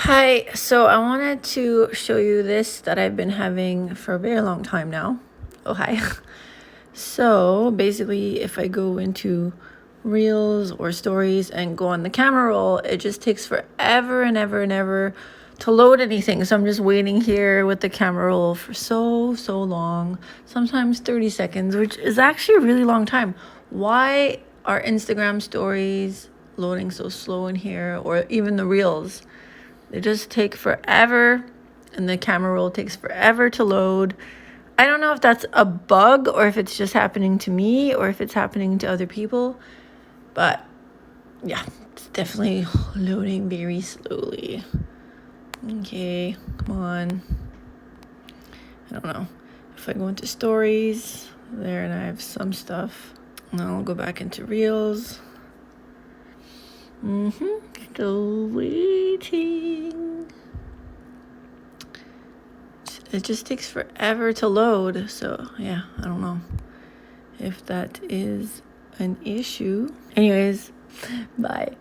Hi, so I wanted to show you this that I've been having for a very long time now. Oh, hi. So basically, if I go into Reels or Stories and go on the camera roll, it just takes forever and ever and ever to load anything. So I'm just waiting here with the camera roll for so long, sometimes 30 seconds, which is actually a really long time. Why are Instagram stories loading so slow in here, or even the Reels? They just take forever, and the camera roll takes forever to load. I don't know if that's a bug or if it's just happening to me or if it's happening to other people, but yeah, it's definitely loading very slowly. Okay, come on. I don't know. If I go into Stories, there, and I have some stuff. Now I'll go back into Reels. Still waiting. It just takes forever to load. So yeah, I don't know if that is an issue. Anyways, bye.